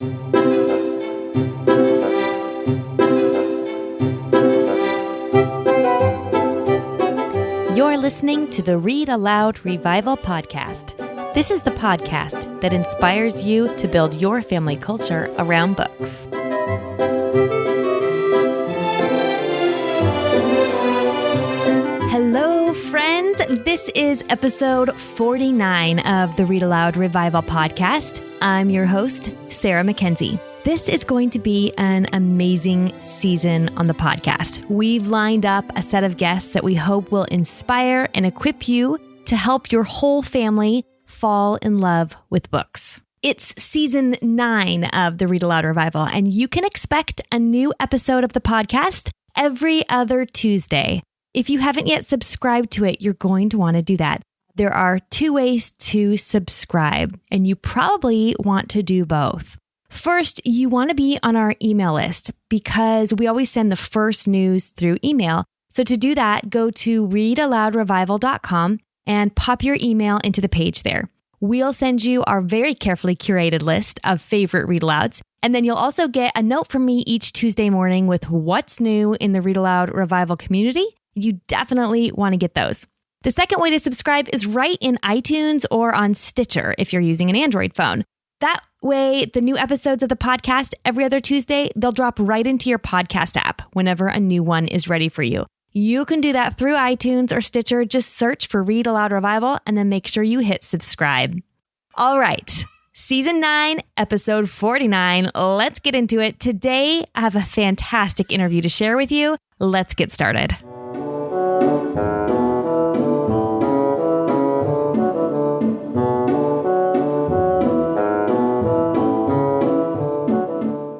You're listening to the Read-Aloud Revival podcast. This is the podcast that inspires you to build your family culture around books. Hello, friends. This is episode 49 of the Read-Aloud Revival podcast. I'm your host, Sarah Mackenzie. This is going to be an amazing season on the podcast. We've lined up a set of guests that we hope will inspire and equip you to help your whole family fall in love with books. It's season 9 of the Read-Aloud Revival, and you can expect a new episode of the podcast every other Tuesday. If you haven't yet subscribed to it, you're going to want to do that. There are 2 ways to subscribe, and you probably want to do both. First, you want to be on our email list because we always send the first news through email. So to do that, go to readaloudrevival.com and pop your email into the page there. We'll send you our very carefully curated list of favorite read-alouds. And then you'll also get a note from me each Tuesday morning with what's new in the Read-Aloud Revival community. You definitely want to get those. The second way to subscribe is right in iTunes or on Stitcher if you're using an Android phone. That way, the new episodes of the podcast every other Tuesday, they'll drop right into your podcast app whenever a new one is ready for you. You can do that through iTunes or Stitcher. Just search for Read Aloud Revival and then make sure you hit subscribe. All right, season 9, episode 49. Let's get into it. Today, I have a fantastic interview to share with you. Let's get started.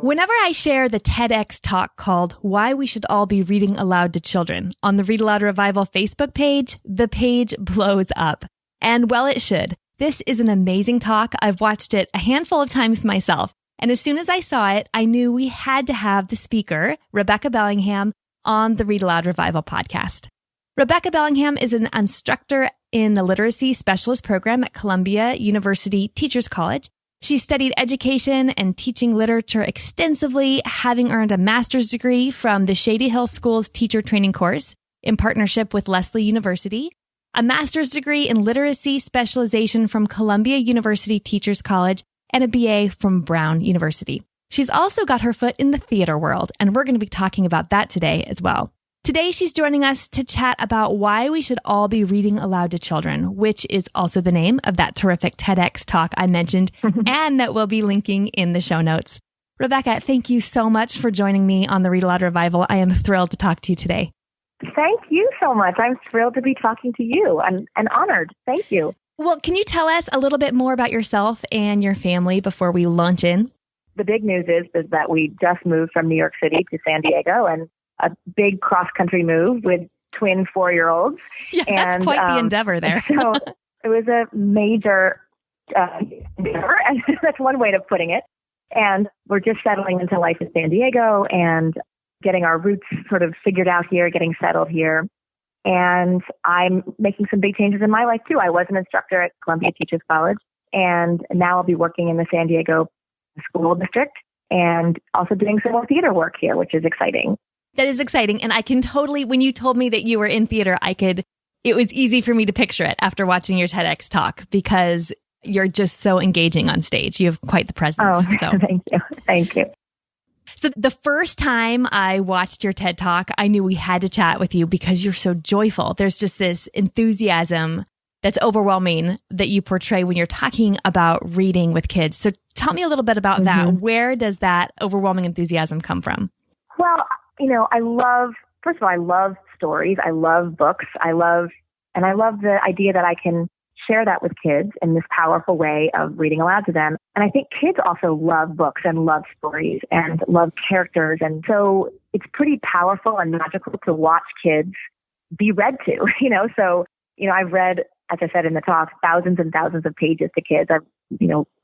Whenever I share the TedX talk called Why We Should All Be Reading Aloud to Children on the Read Aloud Revival Facebook page, the page blows up. And well, it should. This is an amazing talk. I've watched it a handful of times myself. And as soon as I saw it, I knew we had to have the speaker, Rebecca Bellingham, on the Read Aloud Revival podcast. Rebecca Bellingham is an instructor in the Literacy Specialist Program at Columbia University Teachers College. She studied education and teaching literature extensively, having earned a master's degree from the Shady Hill School's teacher training course in partnership with Lesley University, a master's degree in literacy specialization from Columbia University Teachers College, and a BA from Brown University. She's also got her foot in the theater world, and we're going to be talking about that today as well. Today, she's joining us to chat about why we should all be reading aloud to children, which is also the name of that terrific TEDx talk I mentioned and that we'll be linking in the show notes. Rebecca, thank you so much for joining me on the Read Aloud Revival. I am thrilled to talk to you today. Thank you so much. I'm thrilled to be talking to you and honored. Thank you. Well, can you tell us a little bit more about yourself and your family before we launch in? The big news is that we just moved from New York City to San Diego, and a big cross-country move with twin 4-year-olds. Yeah, that's quite the endeavor there. So it was a major endeavor, and that's one way of putting it. And we're just settling into life in San Diego and getting our roots sort of figured out here, getting settled here. And I'm making some big changes in my life, too. I was an instructor at Columbia Teachers College, and now I'll be working in the San Diego School District and also doing some more theater work here, which is exciting. That is exciting. And I can totally, when you told me that you were in theater, it was easy for me to picture it after watching your TEDx talk because you're just so engaging on stage. You have quite the presence. Oh, so. Thank you. Thank you. So the first time I watched your TED talk, I knew we had to chat with you because you're so joyful. There's just this enthusiasm that's overwhelming that you portray when you're talking about reading with kids. So tell me a little bit about that. Where does that overwhelming enthusiasm come from? Well, I love stories. I love books. I love the idea that I can share that with kids in this powerful way of reading aloud to them. And I think kids also love books and love stories and love characters. And so it's pretty powerful and magical to watch kids be read to, So, I've read, as I said in the talk, thousands and thousands of pages to kids. I've,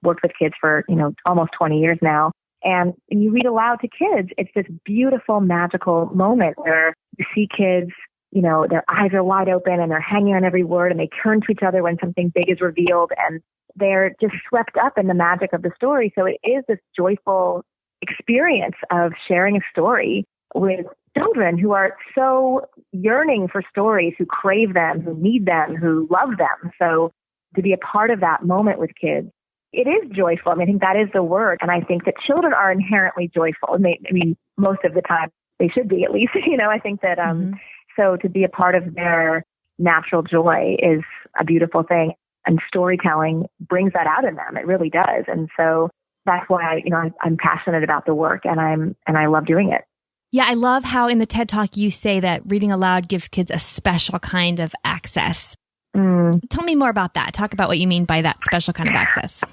worked with kids for, almost 20 years now. And when you read aloud to kids, it's this beautiful, magical moment where you see kids, their eyes are wide open and they're hanging on every word and they turn to each other when something big is revealed. And they're just swept up in the magic of the story. So it is this joyful experience of sharing a story with children who are so yearning for stories, who crave them, who need them, who love them. So to be a part of that moment with kids, it is joyful. I mean, I think that is the word. And I think that children are inherently joyful. I mean, most of the time they should be, at least. I think that, so to be a part of their natural joy is a beautiful thing. And storytelling brings that out in them. It really does. And so that's why, I'm passionate about the work and I love doing it. Yeah, I love how in the TED Talk you say that reading aloud gives kids a special kind of access. Tell me more about that. Talk about what you mean by that special kind of access.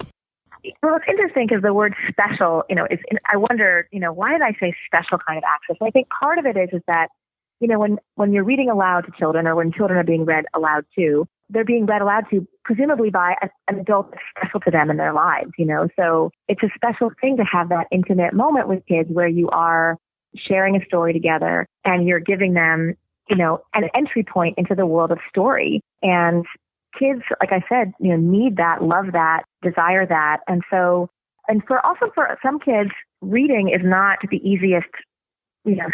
Well, it's interesting because the word special, I wonder, why did I say special kind of access? And I think part of it is that, when you're reading aloud to children or when children are being read aloud to, they're being read aloud to presumably by an adult that's special to them in their lives, So it's a special thing to have that intimate moment with kids where you are sharing a story together and you're giving them, an entry point into the world of story. And kids, like I said, need that, love that, desire that. And so, for some kids, reading is not the easiest,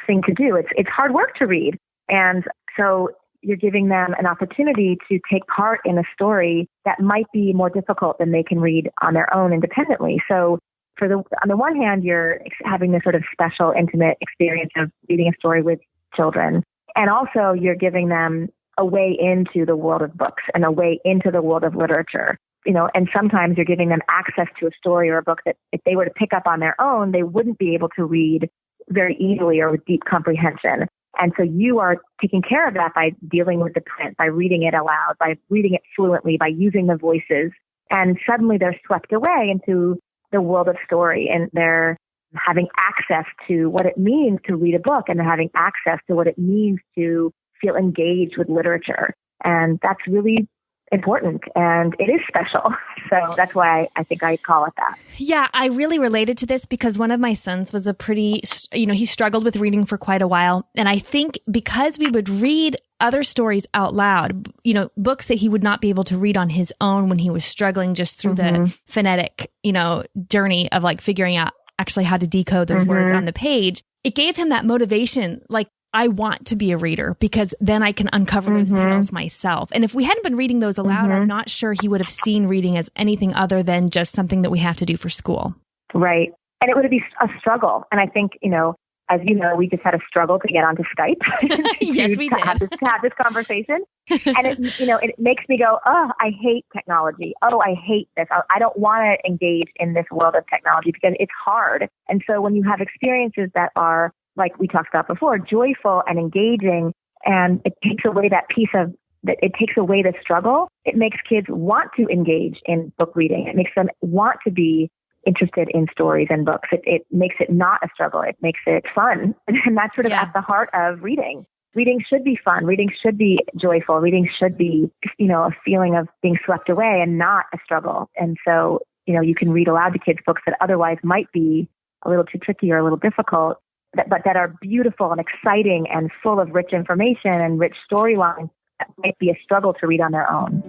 thing to do. It's hard work to read. And so you're giving them an opportunity to take part in a story that might be more difficult than they can read on their own independently. So on the one hand, you're having this sort of special, intimate experience of reading a story with children. And also you're giving them a way into the world of books and a way into the world of literature, and sometimes you're giving them access to a story or a book that if they were to pick up on their own, they wouldn't be able to read very easily or with deep comprehension. And so you are taking care of that by dealing with the print, by reading it aloud, by reading it fluently, by using the voices. And suddenly they're swept away into the world of story and they're having access to what it means to read a book and they're having access to what it means to feel engaged with literature. And that's really important and it is special. So that's why I think I call it that. Yeah, I really related to this because one of my sons was he struggled with reading for quite a while. And I think because we would read other stories out loud, books that he would not be able to read on his own when he was struggling just through the phonetic, journey of like figuring out actually how to decode those words on the page. It gave him that motivation, like, I want to be a reader because then I can uncover those tales myself. And if we hadn't been reading those aloud, I'm not sure he would have seen reading as anything other than just something that we have to do for school. Right. And it would be a struggle. And I think, as you know, we just had a struggle to get onto Skype. Yes, we did. To have this conversation. And it makes me go, oh, I hate technology. Oh, I hate this. I don't want to engage in this world of technology because it's hard. And so when you have experiences that are, like we talked about before, joyful and engaging, and it takes away it takes away the struggle. It makes kids want to engage in book reading. It makes them want to be interested in stories and books. It makes it not a struggle. It makes it fun. And that's sort of at the heart of reading. Reading should be fun. Reading should be joyful. Reading should be, a feeling of being swept away and not a struggle. And so, you can read aloud to kids books that otherwise might be a little too tricky or a little difficult, but that are beautiful and exciting and full of rich information and rich storylines that might be a struggle to read on their own.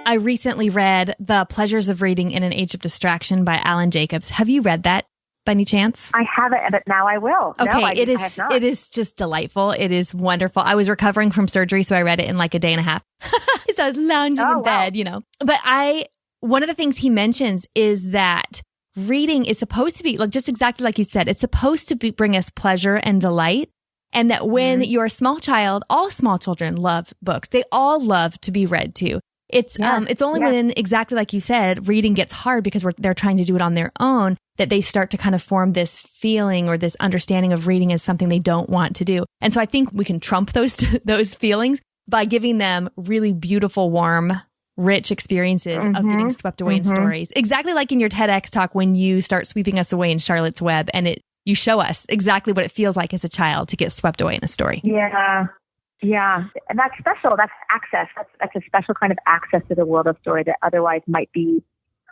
I recently read The Pleasures of Reading in an Age of Distraction by Alan Jacobs. Have you read that by any chance? I haven't, but now I will. Okay, no, it is just delightful. It is wonderful. I was recovering from surgery, so I read it in like a day and a half. So I was lounging in bed, But one of the things he mentions is that reading is supposed to be, like just exactly like you said, it's supposed to bring us pleasure and delight. And that when you're a small child, all small children love books. They all love to be read to. It's only when, exactly like you said, reading gets hard because they're trying to do it on their own that they start to kind of form this feeling or this understanding of reading as something they don't want to do. And so I think we can trump those feelings by giving them really beautiful, warm, rich experiences of getting swept away in stories. Exactly like in your TEDx talk when you start sweeping us away in Charlotte's Web and you show us exactly what it feels like as a child to get swept away in a story. Yeah. And that's special. That's access. That's a special kind of access to the world of story that otherwise might be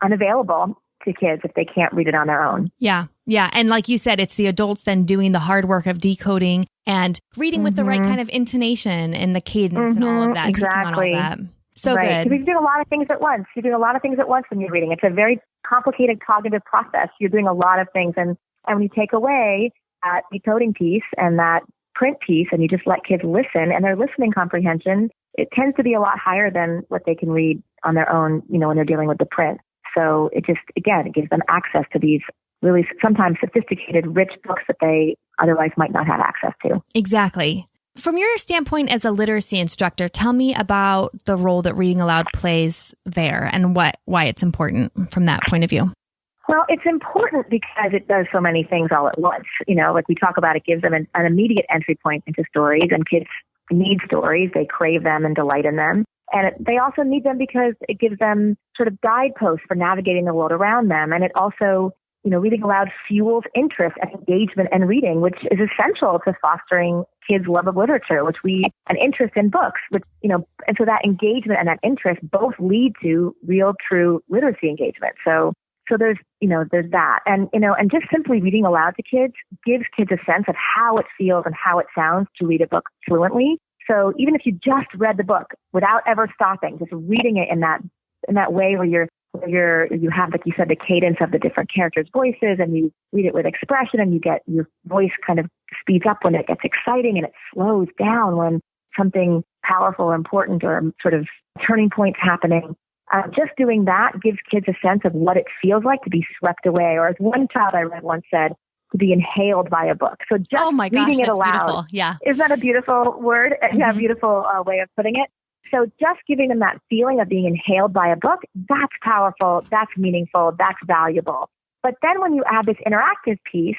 unavailable to kids if they can't read it on their own. Yeah. Yeah. And like you said, it's the adults then doing the hard work of decoding and reading with the right kind of intonation and the cadence and all of that. Exactly. Taking on all that. So right. good. Because you're doing a lot of things at once. You're doing a lot of things at once when you're reading. It's a very complicated cognitive process. You're doing a lot of things. And when you take away that decoding piece and that print piece and you just let kids listen and their listening comprehension, it tends to be a lot higher than what they can read on their own, when they're dealing with the print. So it just, again, it gives them access to these really sometimes sophisticated, rich books that they otherwise might not have access to. Exactly. From your standpoint as a literacy instructor, tell me about the role that Reading Aloud plays there and why it's important from that point of view. Well, it's important because it does so many things all at once. Like we talk about, it gives them an immediate entry point into stories, and kids need stories. They crave them and delight in them. And they also need them because it gives them sort of guideposts for navigating the world around them. And it also, reading aloud fuels interest and engagement and reading, which is essential to fostering kids' love of literature, and interest in books, and so that engagement and that interest both lead to real, true literacy engagement. So there's that. And just simply reading aloud to kids gives kids a sense of how it feels and how it sounds to read a book fluently. So even if you just read the book without ever stopping, just reading it in that way where you have, like you said, the cadence of the different characters' voices, and you read it with expression, and you get your voice kind of speeds up when it gets exciting, and it slows down when something powerful or important or sort of turning points happening. Just doing that gives kids a sense of what it feels like to be swept away, or as one child I read once said, to be inhaled by a book. So just reading it aloud. Beautiful. Yeah. Isn't that a beautiful word? Mm-hmm. Yeah, beautiful way of putting it. So just giving them that feeling of being inhaled by a book, that's powerful, that's meaningful, that's valuable. But then when you add this interactive piece,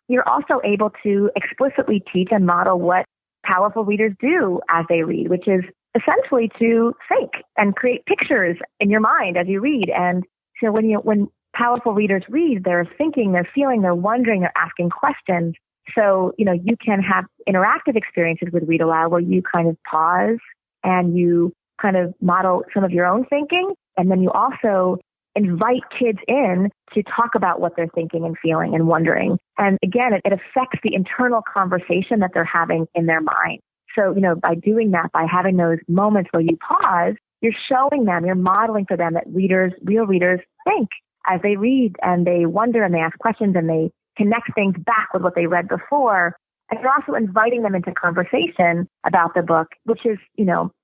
you're also able to explicitly teach and model what powerful readers do as they read, which is essentially to think and create pictures in your mind as you read. And so when powerful readers read, they're thinking, they're feeling, they're wondering, they're asking questions. So, you can have interactive experiences with Read Aloud where you kind of pause and you kind of model some of your own thinking. And then you also invite kids in to talk about what they're thinking and feeling and wondering. And again, it affects the internal conversation that they're having in their mind. So, by doing that, by having those moments where you pause, you're showing them, you're modeling for them that real readers think as they read, and they wonder and they ask questions and they connect things back with what they read before. And you're also inviting them into conversation about the book, which is,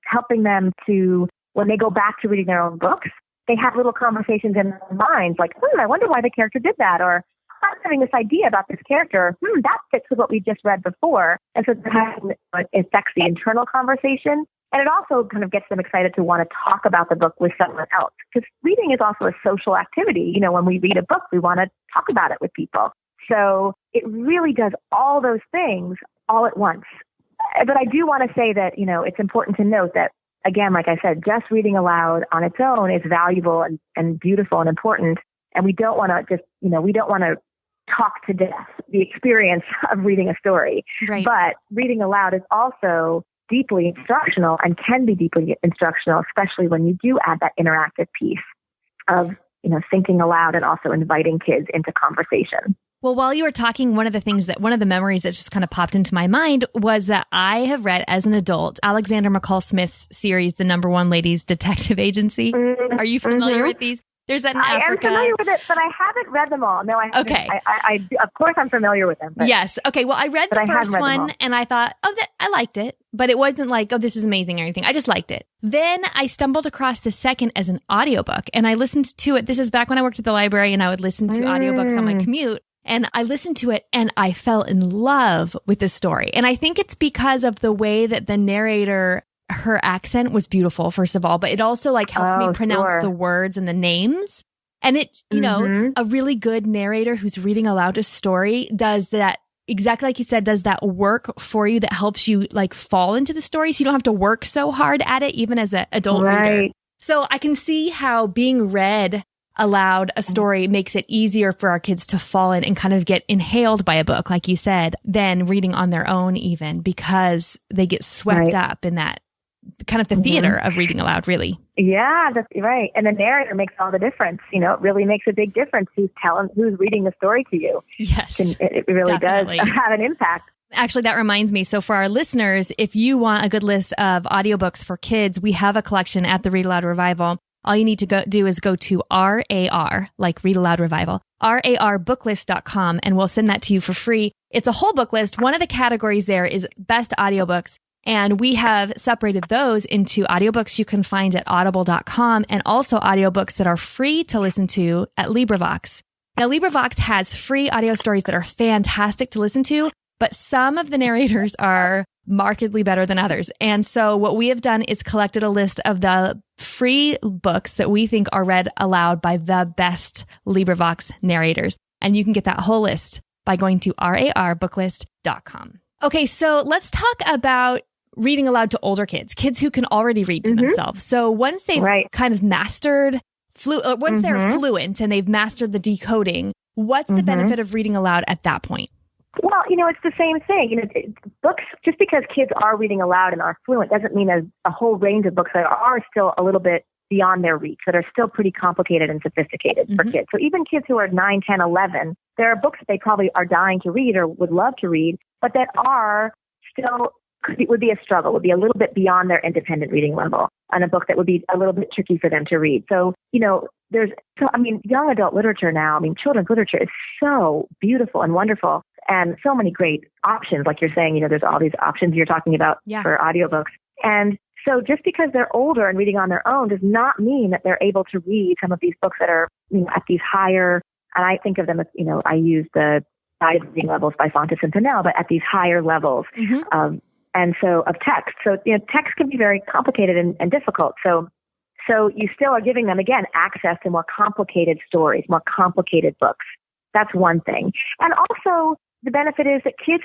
helping them to, when they go back to reading their own books, they have little conversations in their minds like, I wonder why the character did that. Or I'm having this idea about this character. That fits with what we just read before. And so it affects the internal conversation. And it also kind of gets them excited to want to talk about the book with someone else. Because reading is also a social activity. When we read a book, we want to talk about it with people. So it really does all those things all at once. But I do want to say that, it's important to note that, again, like I said, just reading aloud on its own is valuable and beautiful and important. And we don't want to we don't want to talk to death the experience of reading a story. Right. But reading aloud is also deeply instructional and can be deeply instructional, especially when you do add that interactive piece of, thinking aloud and also inviting kids into conversation. Well, while you were talking, one of the memories that just kind of popped into my mind was that I have read as an adult Alexander McCall Smith's series, The Number One Ladies Detective Agency. Are you familiar with these? There's that in Africa. I am familiar with it, but I haven't read them all. No, I haven't. Okay. I of course, I'm familiar with them. But, yes. Okay. Well, I read the first one and I thought, I liked it, but it wasn't like, this is amazing or anything. I just liked it. Then I stumbled across the second as an audiobook and I listened to it. This is back when I worked at the library and I would listen to audiobooks on my commute. And I listened to it and I fell in love with the story. And I think it's because of the way that the narrator, her accent was beautiful, first of all, but it also helped me pronounce the words and the names. And it, a really good narrator who's reading aloud a story does that, exactly like you said, does that work for you that helps you fall into the story. So you don't have to work so hard at it, even as an adult reader. So I can see how being read aloud a story makes it easier for our kids to fall in and kind of get inhaled by a book, like you said, than reading on their own even, because they get swept up in that kind of the theater of reading aloud, really. Yeah, that's right. And the narrator makes all the difference. It really makes a big difference who's reading the story to you. Yes, it really definitely does have an impact. Actually, that reminds me. So for our listeners, if you want a good list of audiobooks for kids, we have a collection at the Read-Aloud Revival. All you need to do is go to RAR, like Read-Aloud Revival, rarbooklist.com, and we'll send that to you for free. It's a whole book list. One of the categories there is best audiobooks. And we have separated those into audiobooks you can find at audible.com and also audiobooks that are free to listen to at LibriVox. Now, LibriVox has free audio stories that are fantastic to listen to, but some of the narrators are markedly better than others. And so what we have done is collected a list of the free books that we think are read aloud by the best LibriVox narrators. And you can get that whole list by going to rarbooklist.com. Okay, so let's talk about reading aloud to older kids who can already read to themselves. So once they've kind of mastered, once they're fluent and they've mastered the decoding, what's the benefit of reading aloud at that point? Well, it's the same thing. Books, just because kids are reading aloud and are fluent doesn't mean there's a whole range of books that are still a little bit beyond their reach, that are still pretty complicated and sophisticated for kids. So even kids who are 9, 10, 11, there are books that they probably are dying to read or would love to read, but that are still, would be a struggle, would be a little bit beyond their independent reading level, and a book that would be a little bit tricky for them to read. So, young adult literature now, children's literature is so beautiful and wonderful, and so many great options. Like you're saying, there's all these options you're talking about for audiobooks. And so just because they're older and reading on their own does not mean that they're able to read some of these books that are at these higher, and I think of them as, I use the guided reading levels by Fontes and Pinnell, but at these higher levels of text. So, text can be very complicated and difficult. So you still are giving them, again, access to more complicated stories, more complicated books. That's one thing. And also the benefit is that kids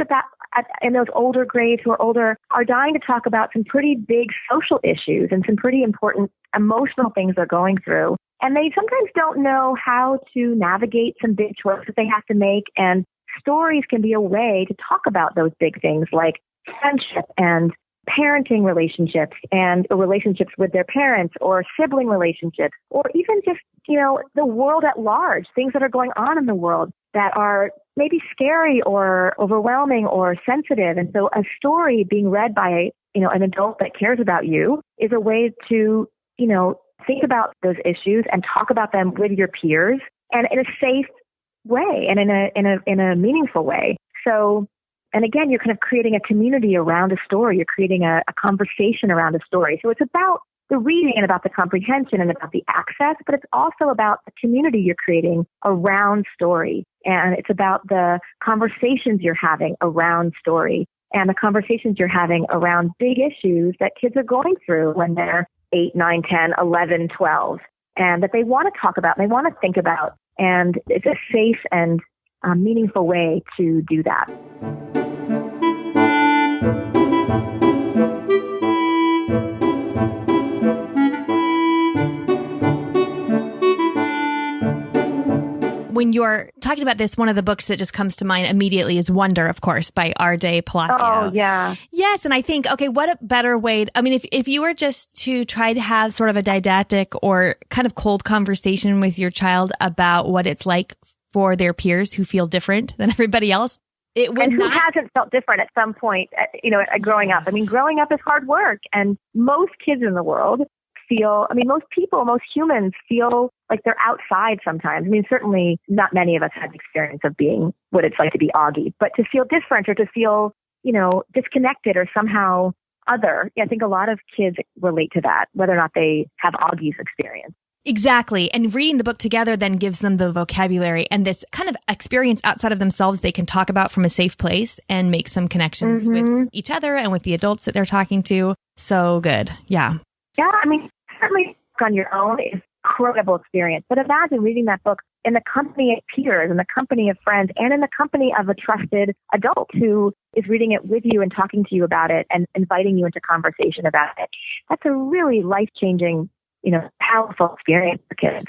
in those older grades who are older are dying to talk about some pretty big social issues and some pretty important emotional things they're going through. And they sometimes don't know how to navigate some big choices they have to make. And stories can be a way to talk about those big things like friendship and parenting relationships and relationships with their parents or sibling relationships, or even just, the world at large, things that are going on in the world that are maybe scary or overwhelming or sensitive. And so a story being read by, an adult that cares about you is a way to, think about those issues and talk about them with your peers and in a safe way and in a meaningful way. So, and again, you're kind of creating a community around a story. You're creating a conversation around a story. So it's about the reading and about the comprehension and about the access, but it's also about the community you're creating around story. And it's about the conversations you're having around story and the conversations you're having around big issues that kids are going through when they're 8, 9, 10, 11, 12, and that they want to talk about and they want to think about. And it's a safe and meaningful way to do that. When you're talking about this, one of the books that just comes to mind immediately is Wonder, of course, by R.J. Palacio. Oh, yeah. Yes. And I think, okay, what a better way. If you were just to try to have sort of a didactic or kind of cold conversation with your child about what it's like for their peers who feel different than everybody else, it would and who hasn't felt different at some point, growing up. Growing up is hard work. And most kids in the world most humans feel like they're outside sometimes. Certainly not many of us have the experience of being what it's like to be Augie, but to feel different or to feel, disconnected or somehow other. I think a lot of kids relate to that, whether or not they have Augie's experience. Exactly. And reading the book together then gives them the vocabulary and this kind of experience outside of themselves they can talk about from a safe place and make some connections with each other and with the adults that they're talking to. So good. Yeah. Yeah. Certainly on your own is an incredible experience. But imagine reading that book in the company of peers, in the company of friends, and in the company of a trusted adult who is reading it with you and talking to you about it and inviting you into conversation about it. That's a really life-changing, powerful experience for kids.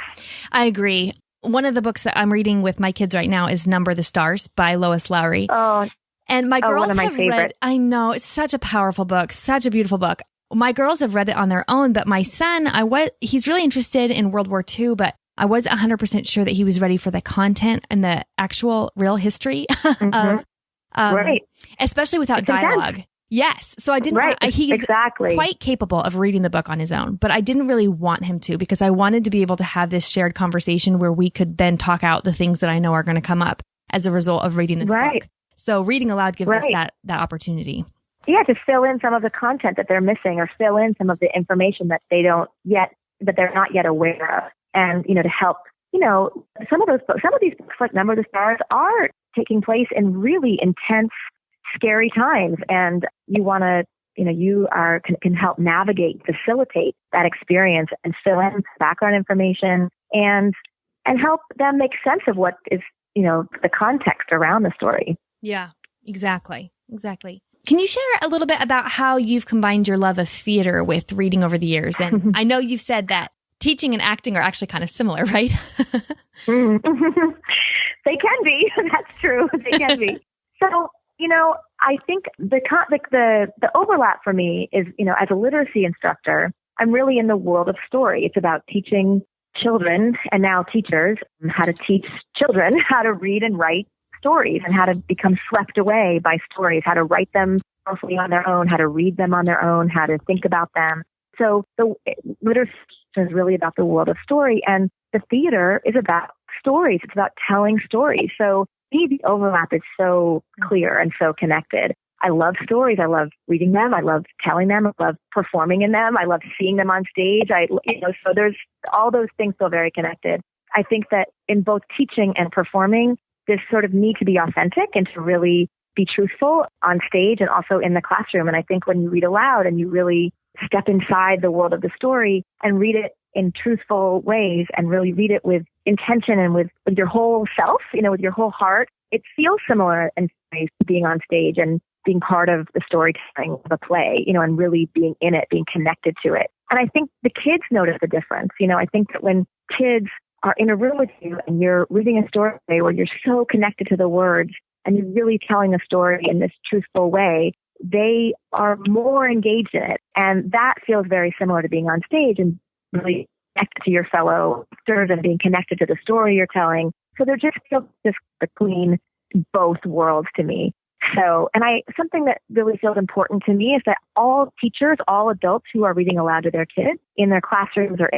I agree. One of the books that I'm reading with my kids right now is Number the Stars by Lois Lowry. Oh, and my girls one of my have favorites. read. I know, it's such a powerful book, such a beautiful book. my girls have read it on their own, but my son, he's really interested in World War II, but I wasn't 100% sure that he was ready for the content and the actual real history of, right. especially without dialogue. Yes. So I didn't, he's quite capable of reading the book on his own, but I didn't really want him to, because I wanted to be able to have this shared conversation where we could then talk out the things that I know are going to come up as a result of reading this book. So reading aloud gives us that opportunity. Yeah, to fill in some of the content that they're missing, or fill in some of the information that they're not yet aware of. And, to help, some of these books like Number of the Stars are taking place in really intense, scary times. And you want to, you can help facilitate that experience and fill in background information and help them make sense of what is, the context around the story. Yeah, exactly. Can you share a little bit about how you've combined your love of theater with reading over the years? And I know you've said that teaching and acting are actually kind of similar, right? They can be. That's true. They can be. So, I think the overlap for me is, as a literacy instructor, I'm really in the world of story. It's about teaching children, and now teachers, how to teach children how to read and write stories, and how to become swept away by stories, how to write them powerfully on their own, how to read them on their own, how to think about them. So the literacy is really about the world of story, and the theater is about stories. It's about telling stories. So the overlap is so clear and so connected. I love stories. I love reading them. I love telling them. I love performing in them. I love seeing them on stage. So there's all those things feel very connected. I think that in both teaching and performing, this sort of need to be authentic and to really be truthful on stage and also in the classroom. And I think when you read aloud and you really step inside the world of the story and read it in truthful ways and really read it with intention and with your whole self, with your whole heart, it feels similar in ways to being on stage and being part of the storytelling of a play, and really being in it, being connected to it. And I think the kids notice the difference. I think that when kids are in a room with you and you're reading a story where you're so connected to the words and you're really telling a story in this truthful way, they are more engaged in it. And that feels very similar to being on stage and really connected to your fellow actors and being connected to the story you're telling. So there just feels this between both worlds to me. So, something that really feels important to me is that all teachers, all adults who are reading aloud to their kids in their classrooms or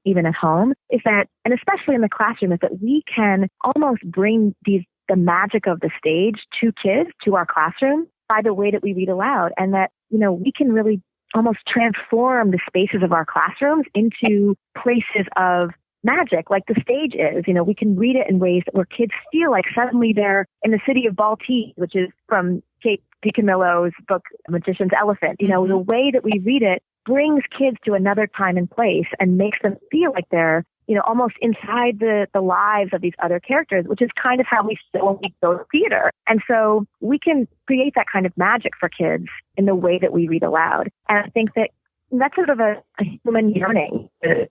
even at home, is that, and especially in the classroom, is that we can almost bring the magic of the stage to kids, to our classroom, by the way that we read aloud. And that, we can really almost transform the spaces of our classrooms into places of magic, like the stage is. We can read it in ways where kids feel like suddenly they're in the city of Balti, which is from Kate DiCamillo's book, Magician's Elephant. The way that we read it brings kids to another time and place and makes them feel like they're, almost inside the lives of these other characters, which is kind of how we feel when we go to theater. And so we can create that kind of magic for kids in the way that we read aloud. And I think that that's sort of a human yearning to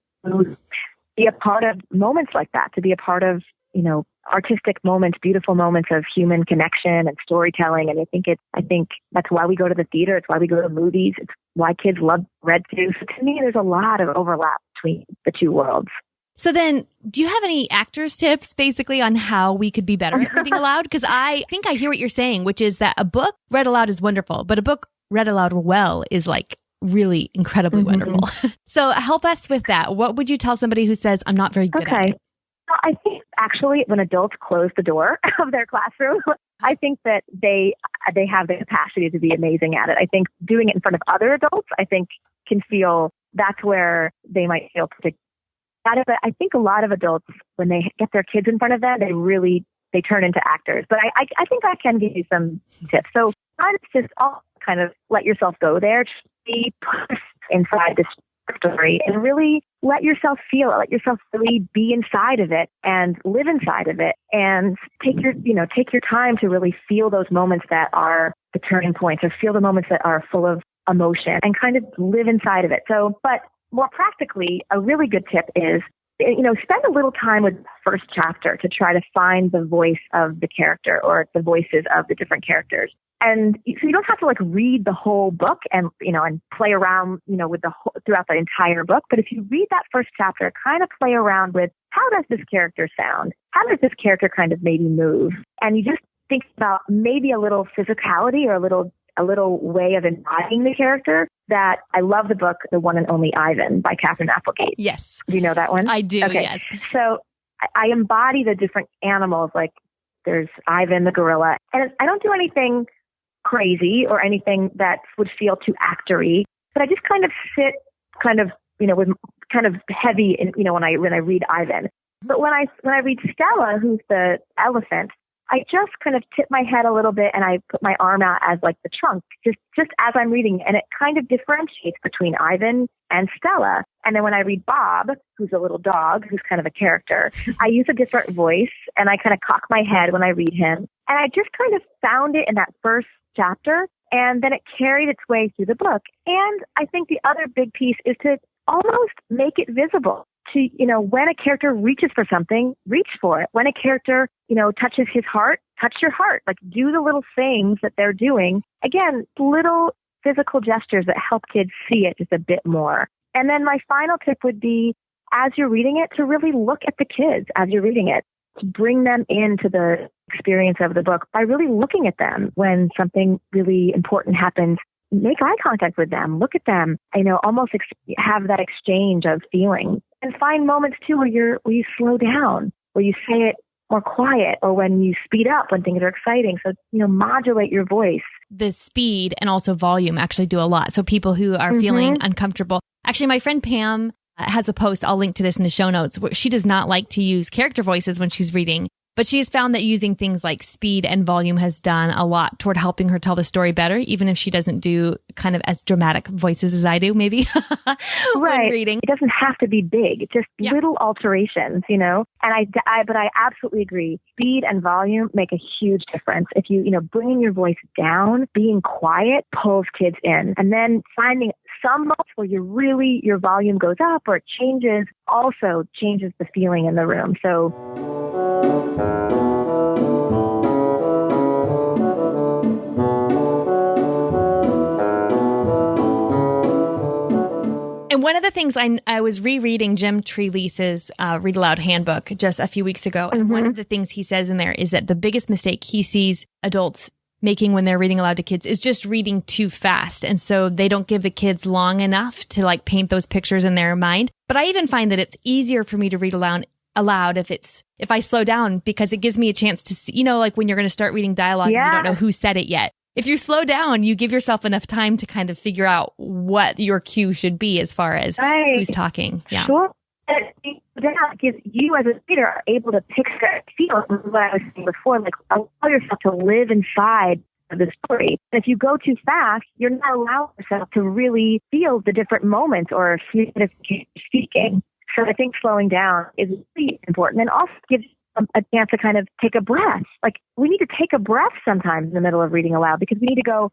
be a part of moments like that, to be a part of, artistic moments, beautiful moments of human connection and storytelling. And I think that's why we go to the theater. It's why we go to movies. It's why kids love read too. So to me, there's a lot of overlap between the two worlds. So then, do you have any actors' tips basically on how we could be better at reading aloud? Because I think I hear what you're saying, which is that a book read aloud is wonderful, but a book read aloud well is like really incredibly wonderful. So help us with that. What would you tell somebody who says, I'm not very good at it? Well, I think actually when adults close the door of their classroom, I think that they have the capacity to be amazing at it. I think doing it in front of other adults, that's where they might feel particularly. But I think a lot of adults, when they get their kids in front of them, they turn into actors. But I think I can give you some tips. So just all kind of let yourself go there, just be put inside this story and really let yourself feel it, let yourself really be inside of it and live inside of it, and take your time to really feel those moments that are the turning points, or feel the moments that are full of emotion, and kind of live inside of it. So, but more practically, a really good tip is spend a little time with the first chapter to try to find the voice of the character or the voices of the different characters. And so you don't have to like read the whole book and play around, with throughout the entire book. But if you read that first chapter, kind of play around with how does this character sound? How does this character kind of maybe move? And you just think about maybe a little physicality or a little way of embodying the character. That I love the book, The One and Only Ivan by Catherine Applegate. Yes. Do you know that one? I do, okay. Yes. So I embody the different animals, like there's Ivan the gorilla. And I don't do anything crazy or anything that would feel too actory, but I just kind of sit with kind of heavy when I read Ivan. But when I read Stella, who's the elephant, I just kind of tip my head a little bit and I put my arm out as like the trunk, just as I'm reading. And it kind of differentiates between Ivan and Stella. And then when I read Bob, who's a little dog, who's kind of a character, I use a different voice and I kind of cock my head when I read him. And I just kind of found it in that first chapter. And then it carried its way through the book. And I think the other big piece is to almost make it visible. To, when a character reaches for something, reach for it. When a character, touches his heart, touch your heart. Like do the little things that they're doing. Again, little physical gestures that help kids see it just a bit more. And then my final tip would be, as you're reading it, to really look at the kids as you're reading it, to bring them into the experience of the book by really looking at them when something really important happens. Make eye contact with them, look at them, almost have that exchange of feelings. And find moments too where you slow down, where you say it more quiet, or when you speed up when things are exciting. So, modulate your voice. The speed and also volume actually do a lot. So people who are feeling uncomfortable. Actually, my friend Pam has a post, I'll link to this in the show notes, where she does not like to use character voices when she's reading. But she has found that using things like speed and volume has done a lot toward helping her tell the story better, even if she doesn't do kind of as dramatic voices as I do, maybe, when reading. It doesn't have to be big, just little alterations, And but I absolutely agree. Speed and volume make a huge difference. If you, bringing your voice down, being quiet pulls kids in. And then finding some moments where your volume goes up or it changes, also changes the feeling in the room. So and one of the things I was rereading Jim Trelease's Read-Aloud handbook just a few weeks ago. And one of the things he says in there is that the biggest mistake he sees adults making when they're reading aloud to kids is just reading too fast. And so they don't give the kids long enough to like paint those pictures in their mind. But I even find that it's easier for me to read aloud if I slow down, because it gives me a chance to see, like when you're going to start reading dialogue and you don't know who said it yet. If you slow down, you give yourself enough time to kind of figure out what your cue should be as far as who's talking. Yeah. Sure. Because you as a reader are able to picture and feel what I was saying before, like allow yourself to live inside of the story. And if you go too fast, you're not allowing yourself to really feel the different moments or feel it if you're speaking. So I think slowing down is really important, and also gives a chance to kind of take a breath. Like we need to take a breath sometimes in the middle of reading aloud, because we need to go,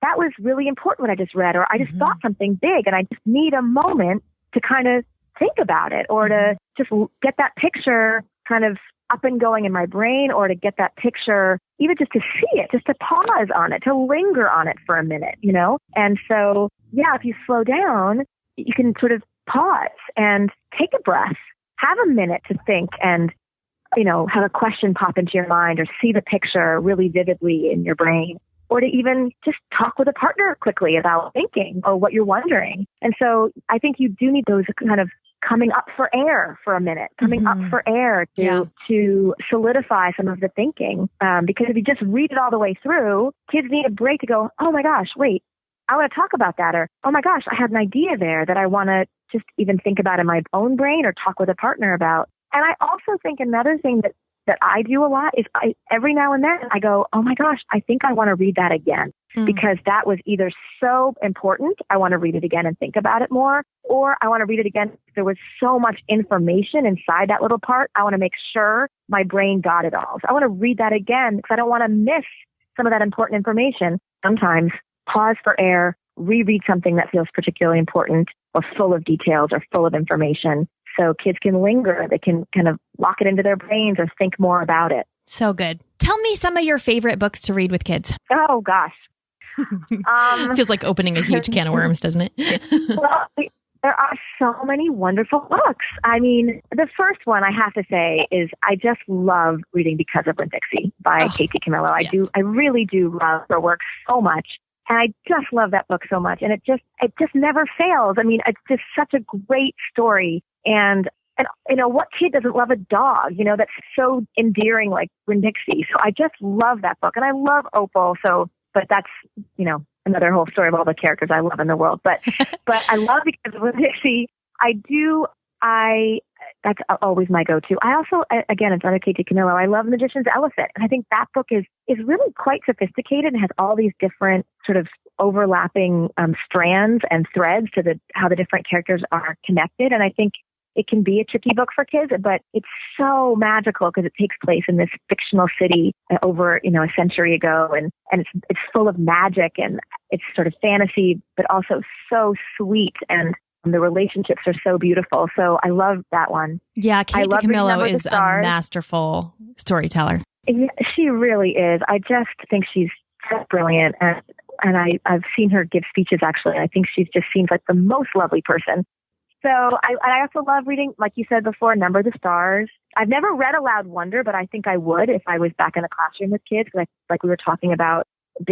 that was really important what I just read, or I just thought something big and I just need a moment to kind of think about it, or to just get that picture kind of up and going in my brain, or to get that picture, even just to see it, just to pause on it, to linger on it for a minute, And so, if you slow down, you can sort of pause and take a breath, have a minute to think and, have a question pop into your mind, or see the picture really vividly in your brain, or to even just talk with a partner quickly about thinking or what you're wondering. And so I think you do need those kind of coming up for air for a minute, coming up for air to solidify some of the thinking. Because if you just read it all the way through, kids need a break to go, oh my gosh, wait, I want to talk about that. Or, oh my gosh, I had an idea there that I want to just even think about in my own brain or talk with a partner about. And I also think another thing that I do a lot is every now and then I go, oh my gosh, I think I want to read that again, because that was either so important, I want to read it again and think about it more, or I want to read it again. There was so much information inside that little part. I want to make sure my brain got it all. So I want to read that again because I don't want to miss some of that important information. Sometimes pause for air, reread something that feels particularly important or full of details or full of information, so kids can linger. They can kind of lock it into their brains or think more about it. So good. Tell me some of your favorite books to read with kids. Oh, gosh. Feels like opening a huge can of worms, doesn't it? Well, there are so many wonderful books. I mean, the first one I have to say is I just love reading Because of Winn-Dixie by Katie Camillo. I really do love her work so much. And I just love that book so much. And it just never fails. I mean, it's just such a great story. And you know, what kid doesn't love a dog, you know, that's so endearing like Winn-Dixie. So I just love that book. And I love Opal. But that's, you know, another whole story of all the characters I love in the world. But I love Because of Winn-Dixie. That's always my go-to. I also, again, it's under Katie Camillo. I love Magician's Elephant. And I think that book is really quite sophisticated and has all these different sort of overlapping strands and threads to how the different characters are connected. And I think it can be a tricky book for kids, but it's so magical because it takes place in this fictional city over, you know, a century ago. And it's full of magic and it's sort of fantasy, but also so sweet. And the relationships are so beautiful. So I love that one. Yeah, Katie Camillo is a masterful storyteller. She really is. I just think she's so brilliant. And I've seen her give speeches, actually. I think she just seems like the most lovely person. So I also love reading, like you said before, Number the Stars. I've never read Aloud Wonder, but I think I would if I was back in the classroom with kids. Like we were talking about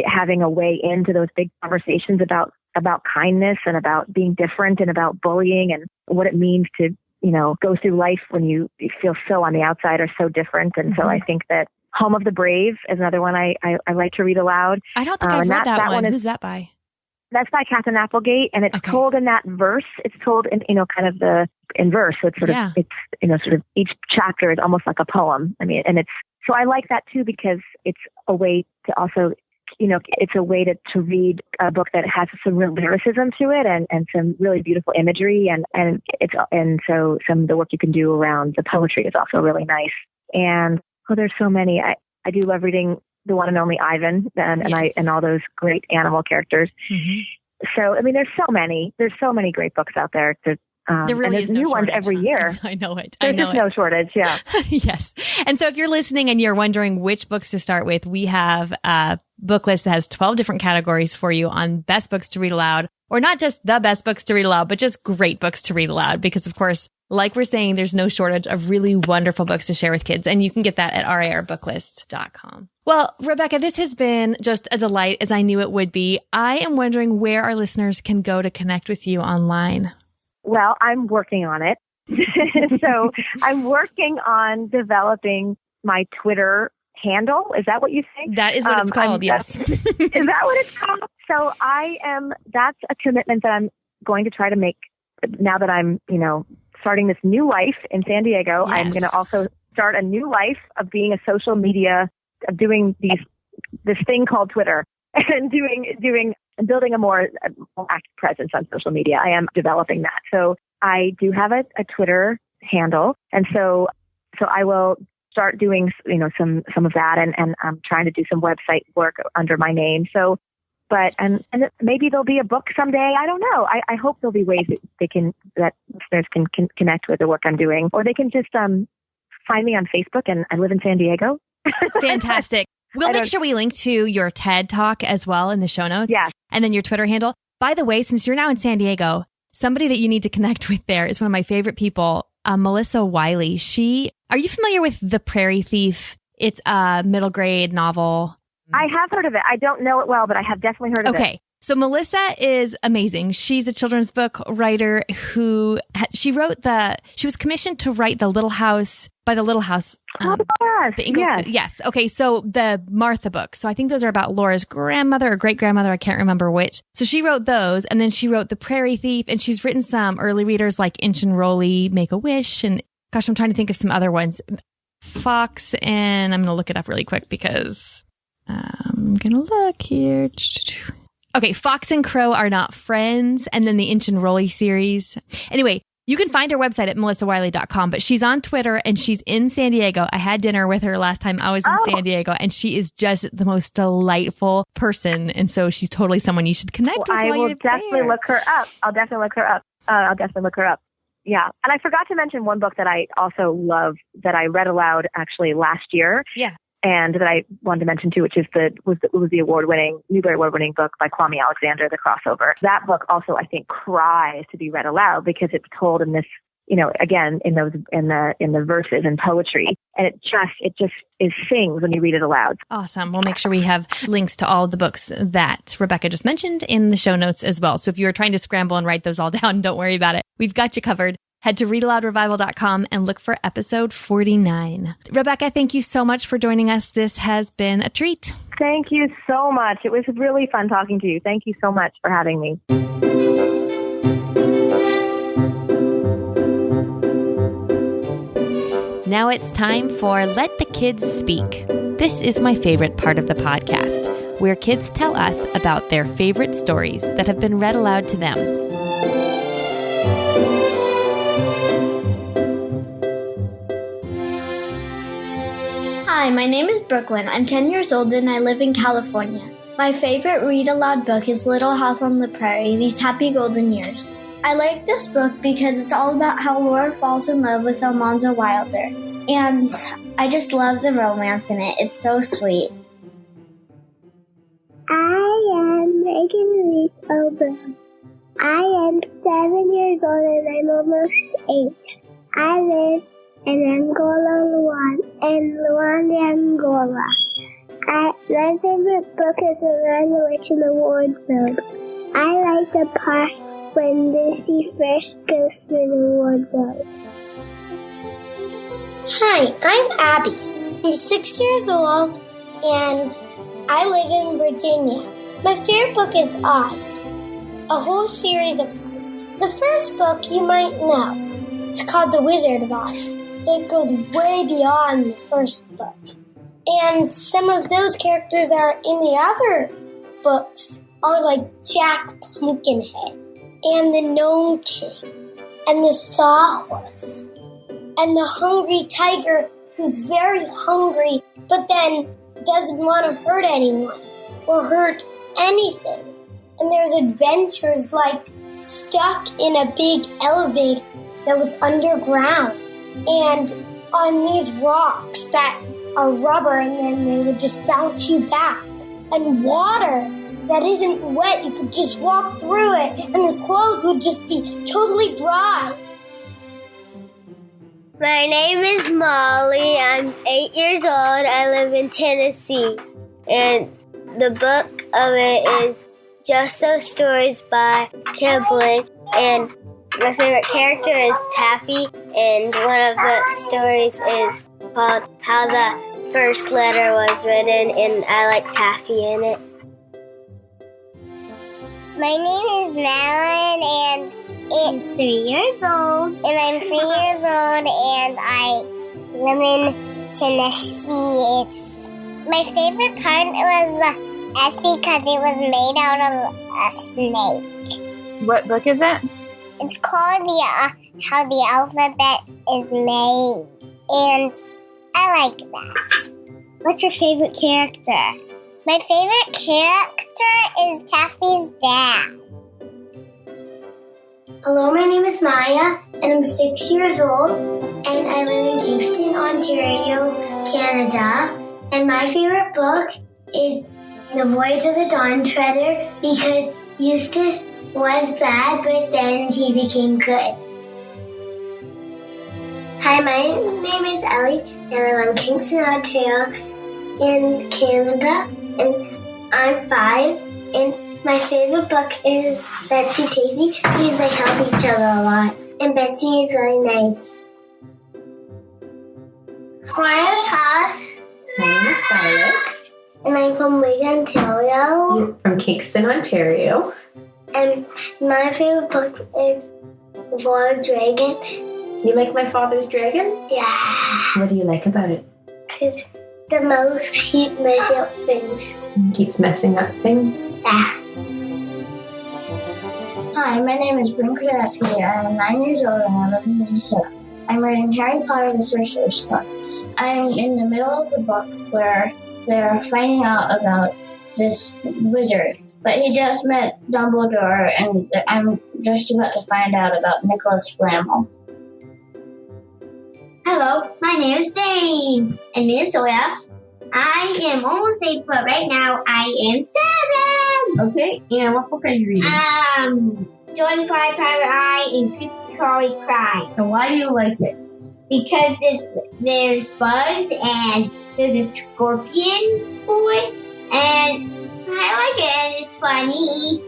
having a way into those big conversations about kindness and about being different and about bullying and what it means to, you know, go through life when you feel so on the outside or so different. And so I think that Home of the Brave is another one I like to read aloud. I don't think I've read that one. Who's that by? That's by Catherine Applegate, and it's told in that verse. It's told in, you know, kind of in verse. So it's sort of, it's, you know, sort of each chapter is almost like a poem. I mean, and so I like that too, because it's a way to also, you know, it's a way to read a book that has some real lyricism to it and some really beautiful imagery. And so some of the work you can do around the poetry is also really nice. And there's so many. I do love reading the one and only Ivan and all those great animal characters. Mm-hmm. So, I mean, there's so many great books out there. There really is no new shortage. Ones every year. I know it. There's just no shortage. Yeah. Yes. And so if you're listening and you're wondering which books to start with, we have a book list that has 12 different categories for you on best books to read aloud, or not just the best books to read aloud, but just great books to read aloud. Because of course, like we're saying, there's no shortage of really wonderful books to share with kids. And you can get that at rarbooklist.com. Well, Rebecca, this has been just a delight, as I knew it would be. I am wondering where our listeners can go to connect with you online. Well, I'm working on it. So I'm working on developing my Twitter handle. Is that what you think? That is what it's called, yes. Is that what it's called? So that's a commitment that I'm going to try to make now that I'm, you know, starting this new life in San Diego. Yes. I'm going to also start a new life of being a social media, of doing this thing called Twitter and building a more active presence on social media. I am developing that. So I do have a Twitter handle. And so I will start doing, you know, some of that and I'm trying to do some website work under my name. So, and maybe there'll be a book someday. I don't know. I hope there'll be ways that listeners can connect with the work I'm doing, or they can just find me on Facebook, and I live in San Diego. Fantastic. We'll make sure we link to your TED Talk as well in the show notes. Yeah. And then your Twitter handle. By the way, since you're now in San Diego, somebody that you need to connect with there is one of my favorite people, Melissa Wiley. Are you familiar with The Prairie Thief? It's a middle grade novel. I have heard of it. I don't know it well, but I have definitely heard of it. Okay. So Melissa is amazing. She's a children's book writer who she was commissioned to write The Little House by The Little House. Yes. The Ingalls. Yes. Okay. So the Martha books. So I think those are about Laura's grandmother or great grandmother. I can't remember which. So she wrote those, and then she wrote The Prairie Thief, and she's written some early readers like Inch and Rolly, Make a Wish. And gosh, I'm trying to think of some other ones. Fox, and I'm going to look it up really quick because I'm going to look here. Okay, Fox and Crow Are Not Friends, and then the Inch and Rolly series. Anyway, you can find her website at melissawiley.com, but she's on Twitter and she's in San Diego. I had dinner with her last time I was in San Diego, and she is just the most delightful person. And so she's totally someone you should connect with. I will definitely look her up. I'll definitely look her up. Yeah. And I forgot to mention one book that I also love that I read aloud actually last year. Yeah. And that I wanted to mention too, which is was the Newbery Award-winning book by Kwame Alexander, The Crossover. That book also, I think, cries to be read aloud because it's told in this, again, in the verses and poetry. And it just sings when you read it aloud. Awesome. We'll make sure we have links to all of the books that Rebecca just mentioned in the show notes as well. So if you're trying to scramble and write those all down, don't worry about it. We've got you covered. Head to readaloudrevival.com and look for episode 49. Rebecca, thank you so much for joining us. This has been a treat. Thank you so much. It was really fun talking to you. Thank you so much for having me. Now it's time for Let the Kids Speak. This is my favorite part of the podcast, where kids tell us about their favorite stories that have been read aloud to them. Hi, my name is Brooklyn. I'm 10 years old and I live in California. My favorite read-aloud book is Little House on the Prairie, These Happy Golden Years. I like this book because it's all about how Laura falls in love with Almanza Wilder. And I just love the romance in it. It's so sweet. I am Megan Louise Ober. I am 7 years old and I'm almost 8. I live in Angola, Angola. My favorite book is Around the Witch in the Wardrobe. I like the part when Lucy first goes through the wardrobe. Hi, I'm Abby. I'm 6 years old and I live in Virginia. My favorite book is Oz, a whole series of Oz. The first book you might know. It's called The Wizard of Oz. It goes way beyond the first book. And some of those characters that are in the other books are like Jack Pumpkinhead and the Gnome King and the Sawhorse and the Hungry Tiger who's very hungry but then doesn't want to hurt anyone or hurt anything. And there's adventures like stuck in a big elevator that was underground and on these rocks that are rubber and then they would just bounce you back. And water that isn't wet, you could just walk through it and your clothes would just be totally dry. My name is Molly. I'm 8 years old. I live in Tennessee. And the book of it is Just So Stories by Kipling. And my favorite character is Taffy. And one of the stories is called How the First Letter Was Written. And I like Taffy in it. My name is Madeline, and it's 3 years old. And I'm 3 years old, and I live in Tennessee. It's my favorite part was the S because it was made out of a snake. What book is it? It's called How the Alphabet is Made, and I like that. What's your favorite character? My favorite character is Taffy's dad. Hello, my name is Maya, and I'm 6 years old, and I live in Kingston, Ontario, Canada. And my favorite book is The Voyage of the Dawn Treader because Eustace was bad, but then he became good. Hi, my name is Ellie, and I live in Kingston, Ontario, in Canada, and I'm 5, and my favorite book is Betsy Tazy because they help each other a lot, and Betsy is really nice. My name is Haas. My name is Cyrus. And I'm from Read, Ontario. You're from Kingston, Ontario. And my favorite book is War Dragon. You like My Father's Dragon? Yeah. What do you like about it? Because the mouse keeps messing up things. It keeps messing up things. Yeah. Hi, my name is Bryn Kudetsky. I am 9 years old and I live in Minnesota. I'm reading Harry Potter the Sorcerer's Stone. I'm in the middle of the book where they're finding out about this wizard. But he just met Dumbledore and I'm just about to find out about Nicholas Flamel. Hello, my name is Dane in Minnesota. I am almost 8, but right now I am 7. Okay, and what book are you reading? Joy Cry Private Eye and Creepy Crawly Cry. And why do you like it? Because there's bugs and there's a scorpion boy, and I like it, and it's funny.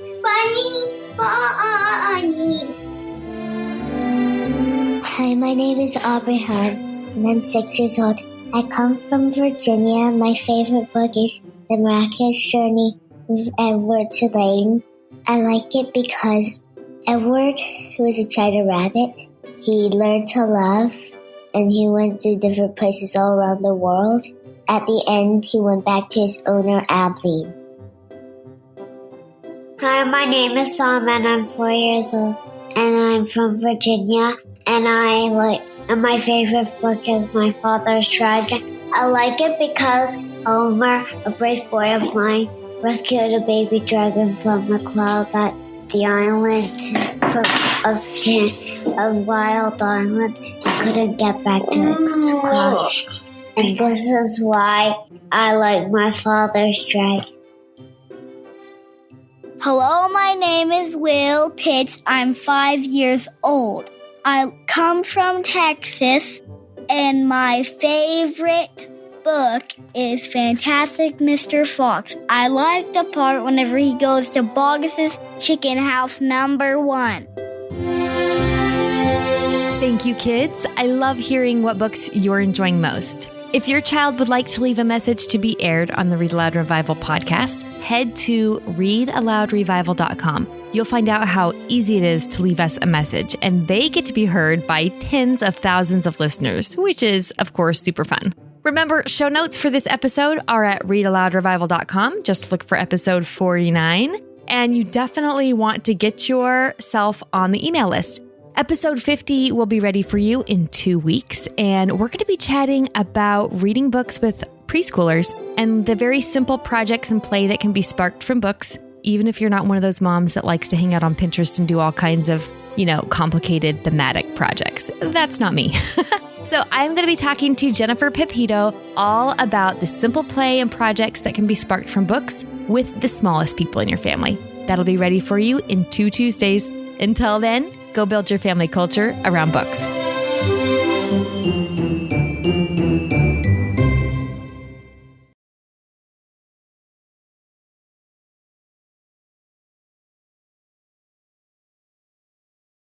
Hi, my name is Aubrey Hunt, and I'm 6 years old. I come from Virginia. My favorite book is The Miraculous Journey of Edward Tulane. I like it because Edward, who was a China rabbit, he learned to love, and he went through different places all around the world. At the end, he went back to his owner, Abilene. Hi, my name is Sam, and I'm 4 years old, and I'm from Virginia, and my favorite book is My Father's Dragon. I like it because Homer, a brave boy of mine, rescued a baby dragon from a cloud at the island of Wild Island. He couldn't get back to its cloud. And this is why I like My Father's Dragon. Hello, my name is Will Pitts. I'm 5 years old. I come from Texas, and my favorite book is Fantastic Mr. Fox. I like the part whenever he goes to Bogus's Chicken House #1. Thank you, kids. I love hearing what books you're enjoying most. If your child would like to leave a message to be aired on the Read Aloud Revival podcast, head to readaloudrevival.com. You'll find out how easy it is to leave us a message, and they get to be heard by tens of thousands of listeners, which is, of course, super fun. Remember, show notes for this episode are at readaloudrevival.com. Just look for episode 49, and you definitely want to get yourself on the email list. Episode 50 will be ready for you in 2 weeks, and we're going to be chatting about reading books with preschoolers and the very simple projects and play that can be sparked from books, even if you're not one of those moms that likes to hang out on Pinterest and do all kinds of, complicated thematic projects. That's not me. So I'm going to be talking to Jennifer Pepito all about the simple play and projects that can be sparked from books with the smallest people in your family. That'll be ready for you in 2 Tuesdays. Until then, go build your family culture around books.